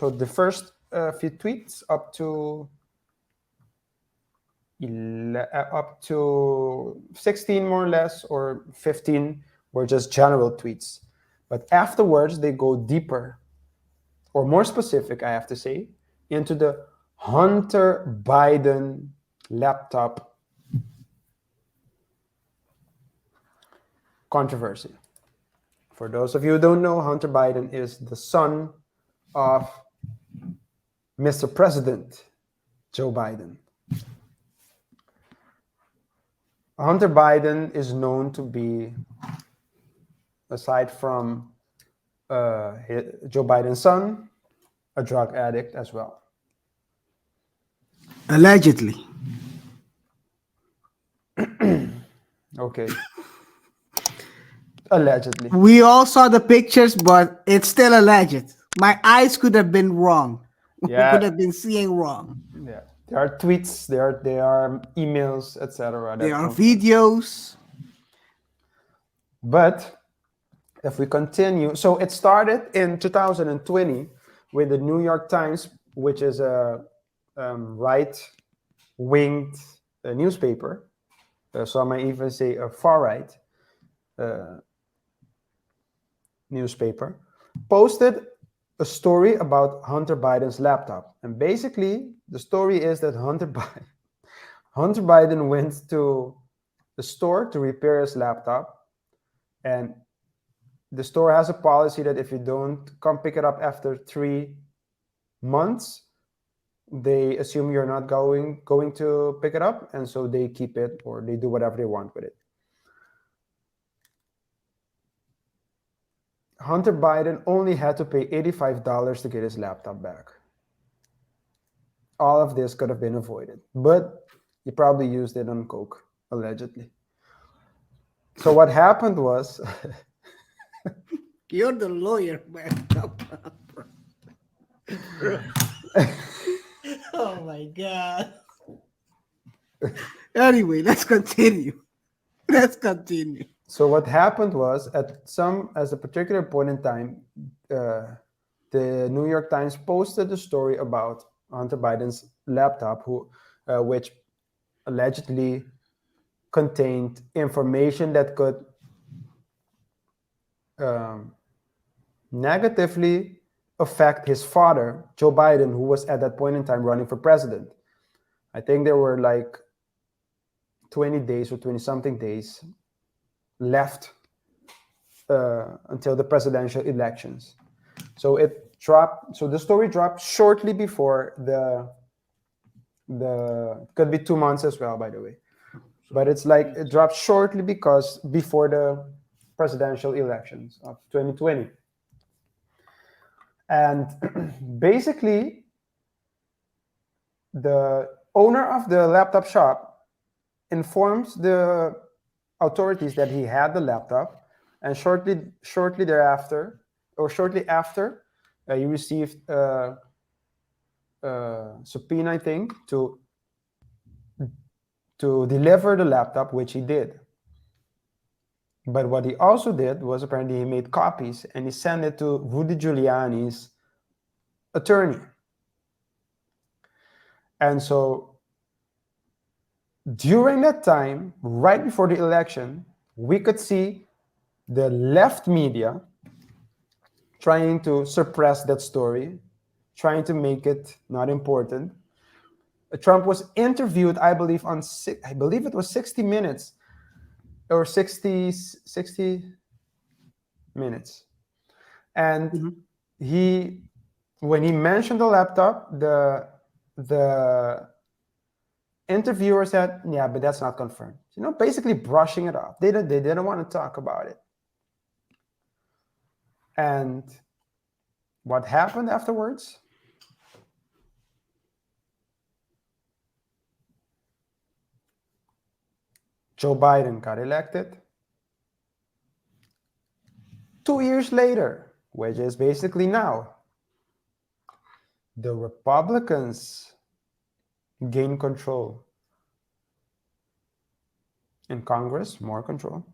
So the first few tweets up to 16 more or less, or 15 were just general tweets. But afterwards, they go deeper, or more specific, I have to say, into the Hunter Biden laptop controversy. For those of you who don't know, Hunter Biden is the son of Mr. President Joe Biden. Hunter Biden is known to be, aside from Joe Biden's son, a drug addict as well. Allegedly. Okay. Allegedly. We all saw the pictures, but it's still alleged. My eyes could have been wrong. Yeah. Could have been seeing wrong. Yeah. There are tweets, there are emails, etc. There are videos. But if we continue, so it started in 2020 with the New York Times, which is a right-winged newspaper. So I might even say a far-right newspaper, posted a story about Hunter Biden's laptop. And basically, the story is that Hunter Biden went to the store to repair his laptop, and the store has a policy that if you don't come pick it up after 3 months, they assume you're not going to pick it up, and so they keep it, or they do whatever they want with it. Hunter Biden only had to pay $85 to get his laptop back. All of this could have been avoided, but he probably used it on coke, allegedly. So what happened was... You're the lawyer, man. Oh my God. Anyway, let's continue. So what happened was, at a particular point in time, the New York Times posted a story about Hunter Biden's laptop, which allegedly contained information that could negatively affect his father, Joe Biden, who was at that point in time running for president. I think there were like 20 days or 20-something days left until the presidential elections. So it dropped. So the story dropped shortly before the could be 2 months as well, by the way. But it's like it dropped shortly because before the presidential elections of 2020. And basically, the owner of the laptop shop informs the authorities that he had the laptop, and shortly thereafter, or shortly after, he received a subpoena, I think, to deliver the laptop, which he did. But what he also did was, apparently he made copies and he sent it to Rudy Giuliani's attorney. And so during that time, right before the election, we could see the left media trying to suppress that story, trying to make it not important. Trump was interviewed, I believe it was 60 minutes or 60 minutes. And when he mentioned the laptop, the interviewer said, yeah, but that's not confirmed. Basically brushing it off. They didn't want to talk about it. And what happened afterwards? Joe Biden got elected. 2 years later, which is basically now, the Republicans gain control in Congress, more control.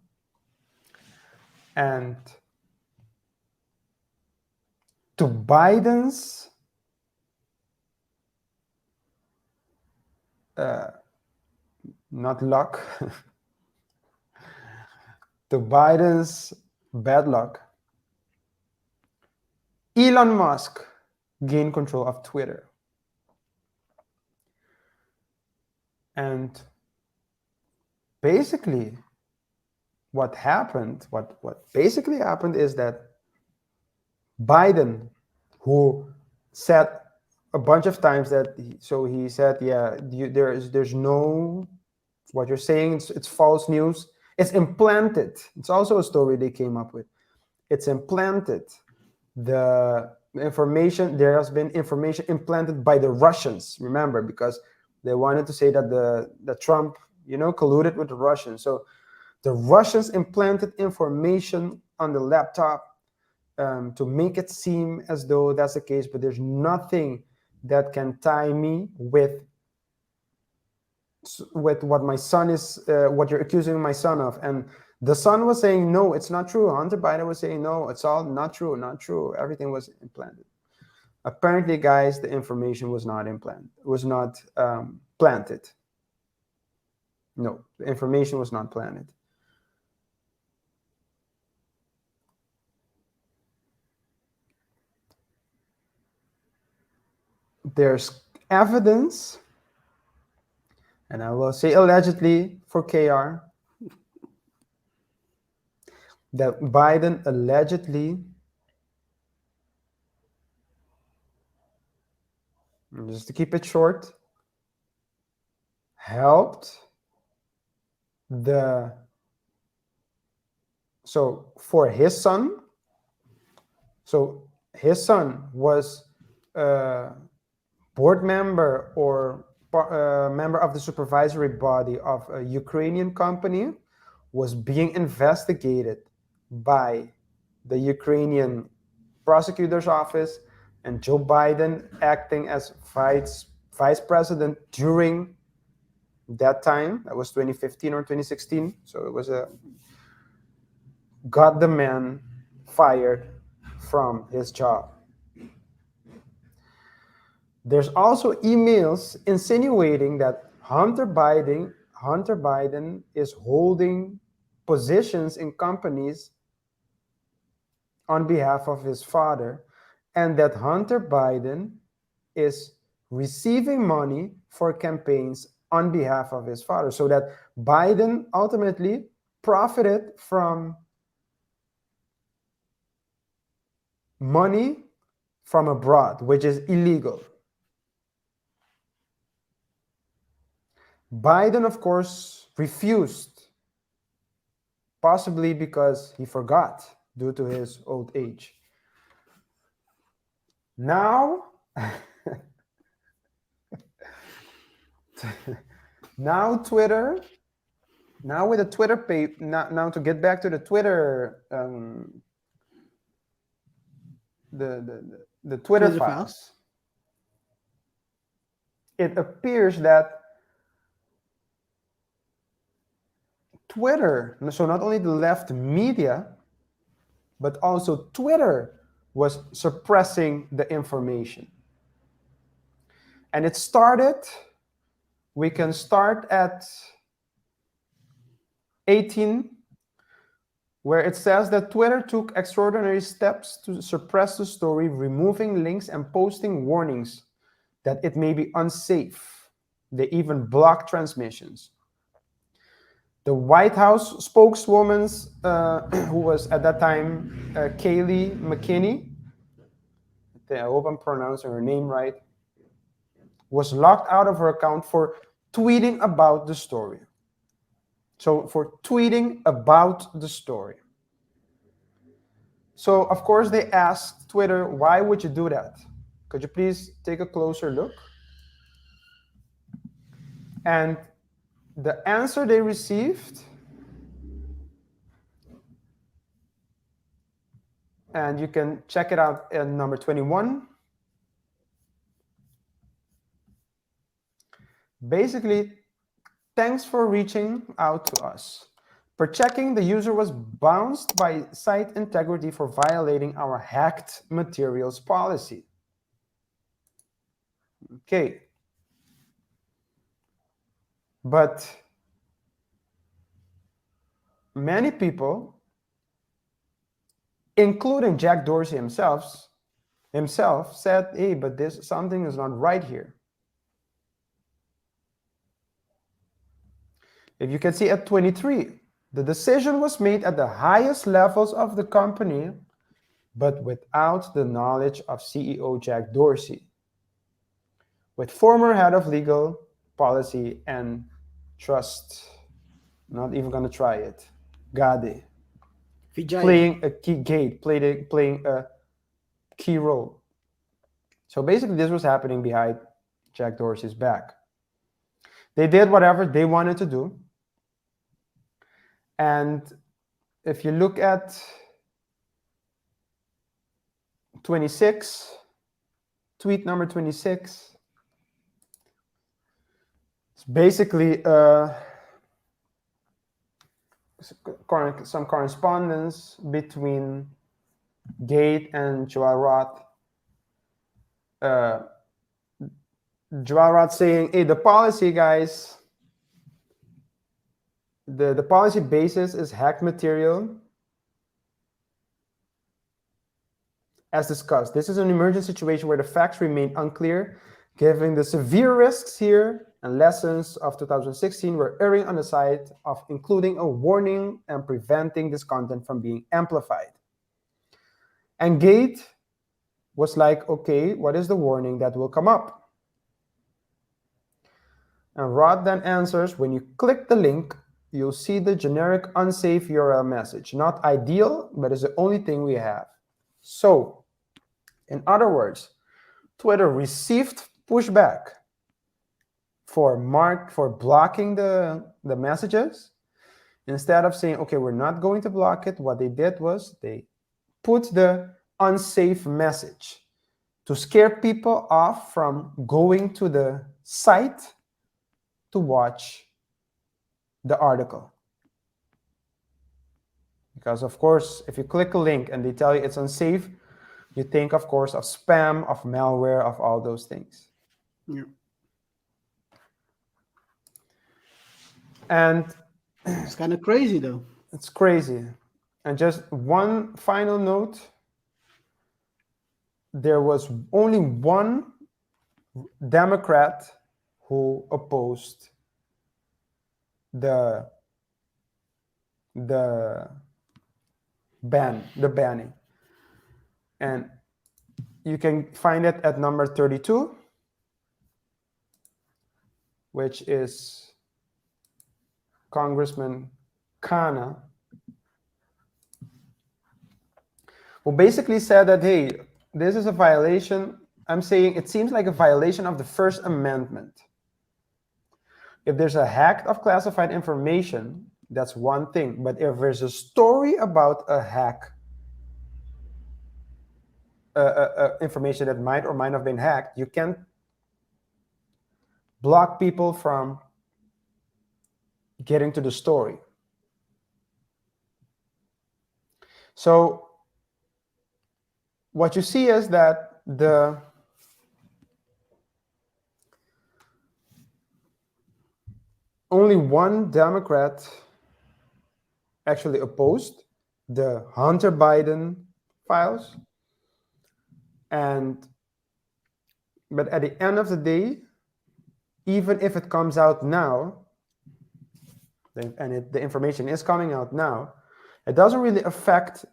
And to Biden's not luck, to Biden's bad luck, Elon Musk gained control of Twitter. And basically, what basically happened is that Biden, who said a bunch of times that, he said, yeah, there's no, what you're saying, it's false news. It's implanted. It's also a story they came up with. It's implanted. The information, there has been information implanted by the Russians, remember, because they wanted to say that the Trump, colluded with the Russians. So the Russians implanted information on the laptop to make it seem as though that's the case, but there's nothing that can tie me with what my son is, what you're accusing my son of. And the son was saying, no, it's not true. Hunter Biden was saying, no, it's all not true. Everything was implanted. Apparently, guys, the information was not implanted. It was not planted. No, the information was not planted. There's evidence, and I will say allegedly for KR, that Biden allegedly, just to keep it short, helped for his son. So his son was a board member or member of the supervisory body of a Ukrainian company, was being investigated by the Ukrainian prosecutor's office, and Joe Biden, acting as vice president during that time, that was 2015 or 2016. So it was got the man fired from his job. There's also emails insinuating that Hunter Biden is holding positions in companies on behalf of his father, and that Hunter Biden is receiving money for campaigns on behalf of his father, so that Biden ultimately profited from money from abroad, which is illegal. Biden, of course, refused, possibly because he forgot due to his old age. Now, Twitter, with the Twitter page, now to get back to the Twitter, the Twitter files. It appears that Twitter, so not only the left media, but also Twitter was suppressing the information. And it started, we can start at 18, where it says that Twitter took extraordinary steps to suppress the story, removing links and posting warnings that it may be unsafe. They even blocked transmissions. The White House spokeswoman, who was at that time Kayleigh McEnany, I hope I'm pronouncing her name right, was locked out of her account for tweeting about the story. So for tweeting about the story. So of course they asked Twitter, why would you do that? Could you please take a closer look? And the answer they received, and you can check it out in number 21. Basically, thanks for reaching out to us. Per checking, the user was bounced by site integrity for violating our hacked materials policy. Okay. But many people, including Jack Dorsey himself said, hey, but this something is not right here. If you can see at 23, the decision was made at the highest levels of the company, but without the knowledge of CEO Jack Dorsey, with former head of legal, policy, and trust, not even going to try it, Gade, Vijay. playing a key role. So basically, this was happening behind Jack Dorsey's back. They did whatever they wanted to do. And if you look at 26, tweet number 26, it's basically some correspondence between Gate and Joel Roth. Joel Roth saying, hey, the policy, guys, the policy basis is hacked material. As discussed, this is an emergent situation where the facts remain unclear, given the severe risks here and lessons of 2016 were erring on the side of including a warning and preventing this content from being amplified. And Gate was like, okay, what is the warning that will come up? And Roth then answers, when you click the link, you'll see the generic unsafe URL message. Not ideal, but it's the only thing we have. So, in other words, Twitter received pushback for blocking the messages. Instead of saying, okay, we're not going to block it, what they did was they put the unsafe message to scare people off from going to the site to watch the article. Because, of course, if you click a link and they tell you it's unsafe, you think, of course, of spam, of malware, of all those things. Yeah. And It's kind of crazy, though. it's crazy. And just one final note, there was only one Democrat who opposed the banning. And you can find it at number 32, which is Congressman Khanna, who basically said that, hey, this is a violation. I'm saying it seems like a violation of the First Amendment. If there's a hack of classified information, that's one thing. But if there's a story about a hack, information that might or might have been hacked, you can't block people from getting to the story. So what you see is that only one Democrat actually opposed the Hunter Biden files. But at the end of the day, even if it comes out now, and the information is coming out now, it doesn't really affect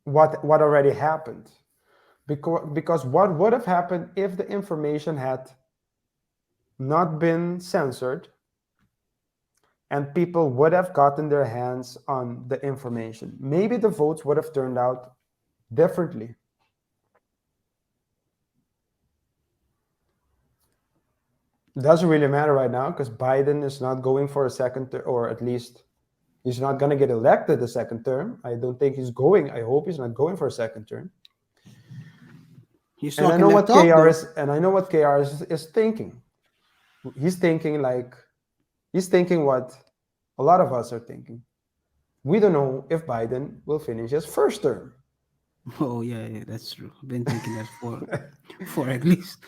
what already happened. Because what would have happened if the information had not been censored and people would have gotten their hands on the information? Maybe the votes would have turned out differently. It doesn't really matter right now because Biden is not going for a second term, or at least he's not going to get elected a second term. I don't think he's going. I hope he's not going for a second term. He's And I talking know that what talk, KR though. is thinking. He's thinking what a lot of us are thinking. We don't know if Biden will finish his first term. Oh, yeah, that's true. I've been thinking that for at least.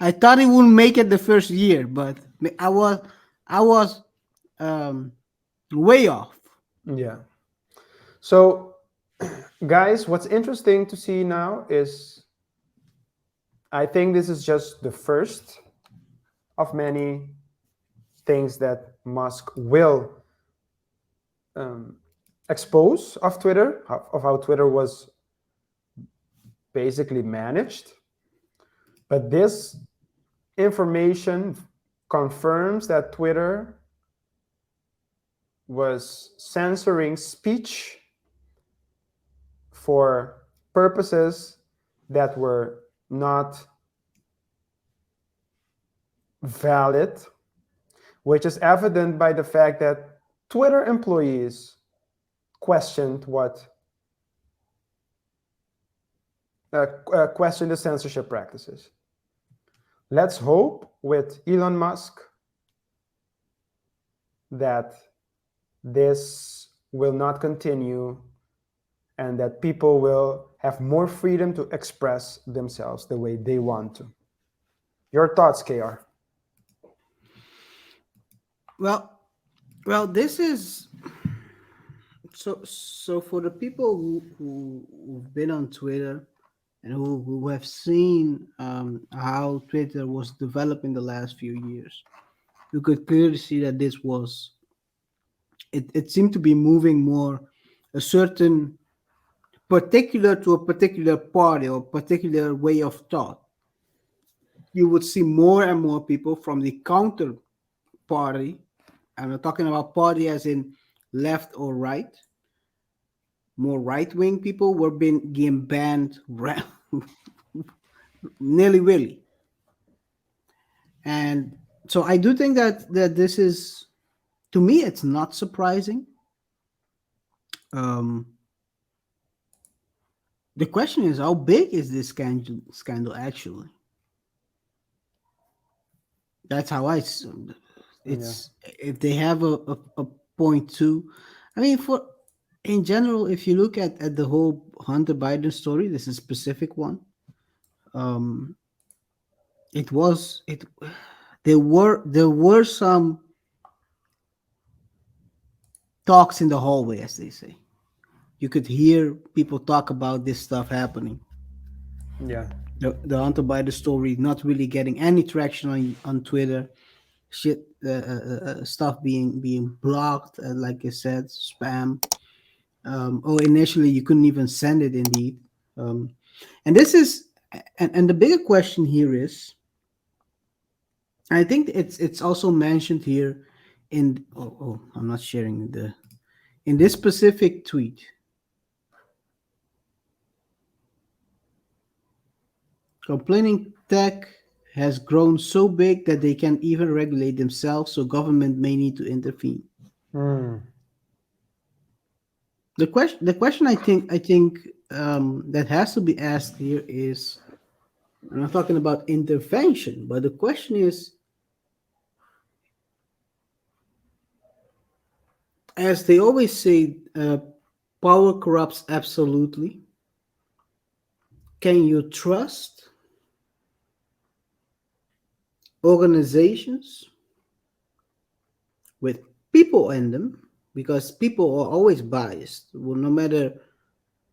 I thought it wouldn't make it the first year, but I was um, way off. Yeah. So, guys, what's interesting to see now is I think this is just the first of many things that Musk will um, expose of Twitter, of how Twitter was basically managed. But this information confirms that Twitter was censoring speech for purposes that were not valid, which is evident by the fact that Twitter employees questioned questioned the censorship practices. Let's hope with Elon Musk that this will not continue and that people will have more freedom to express themselves the way they want to. Your thoughts, KR? Well, this is so for the people who've been on Twitter and who have seen how Twitter was developing the last few years, you could clearly see that it seemed to be moving more a certain particular to a particular party or particular way of thought. You would see more and more people from the counter party. I'm not talking about party as in left or right. More right wing people were being getting banned nearly willy. And so I do think that this is, to me, it's not surprising. Um, the question is, how big is this scandal actually? That's how Yeah. it's if they have a point two. I mean, for in general, if you look at the whole Hunter Biden story, this is a specific one. Um, it was it there were some talks in the hallway, as they say. You could hear people talk about this stuff happening. Yeah. The Hunter Biden story not really getting any traction on Twitter. Shit, stuff being blocked, like I said, spam. Initially you couldn't even send it. Indeed, um, and this is and the bigger question here is, I think it's also mentioned here in I'm not sharing the in this specific tweet. Complaining tech has grown so big that they can't even regulate themselves, so government may need to intervene. Mm. The question I think that has to be asked here is, I'm not talking about intervention, but the question is, as they always say, power corrupts absolutely. Can you trust organizations with people in them? Because people are always biased. Well, no matter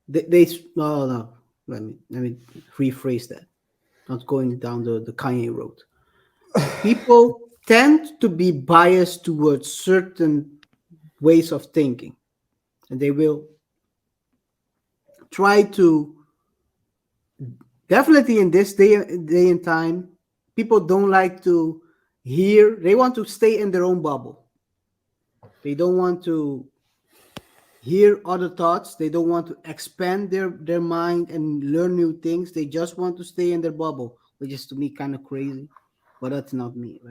they no, let me rephrase that. Not going down the Kanye road. People tend to be biased towards certain ways of thinking, and they will try to, definitely in this day and time, people don't like to hear. They want to stay in their own bubble. They don't want to hear other thoughts. They don't want to expand their mind and learn new things. They just want to stay in their bubble, which is to me kind of crazy, but that's not me.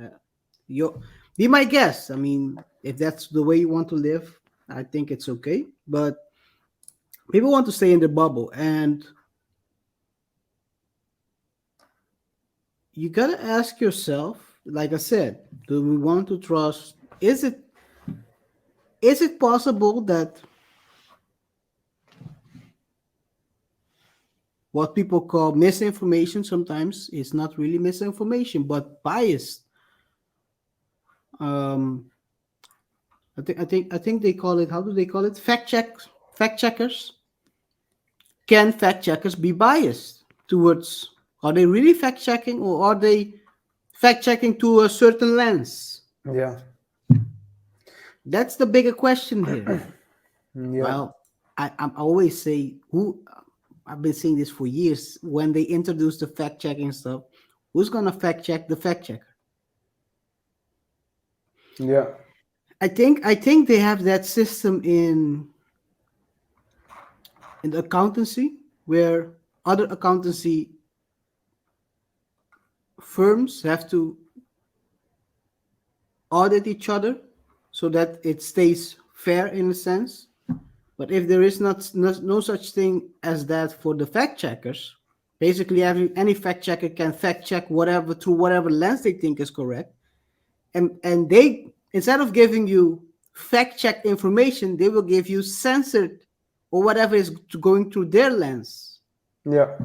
You be my guest. I mean, if that's the way you want to live, I think it's okay. But people want to stay in their bubble, and you gotta ask yourself, like I said, do we want to trust? Is it possible that what people call misinformation. Sometimes it's not really misinformation, but biased. Um, I think they call it. How do they call it? Fact checkers. Can fact checkers be biased towards? Are they really fact checking, or are they fact checking to a certain lens? Yeah. That's the bigger question here. Yeah. Well, I always say who. I've been saying this for years. When they introduce the fact checking stuff, who's gonna fact check the fact checker? Yeah. I think they have that system in the accountancy where other accountancy firms have to audit each other so that it stays fair in a sense. But if there is no such thing as that for the fact checkers, basically any fact checker can fact check whatever through whatever lens they think is correct. And they, instead of giving you fact check information, they will give you censored or whatever is going through their lens. Yeah.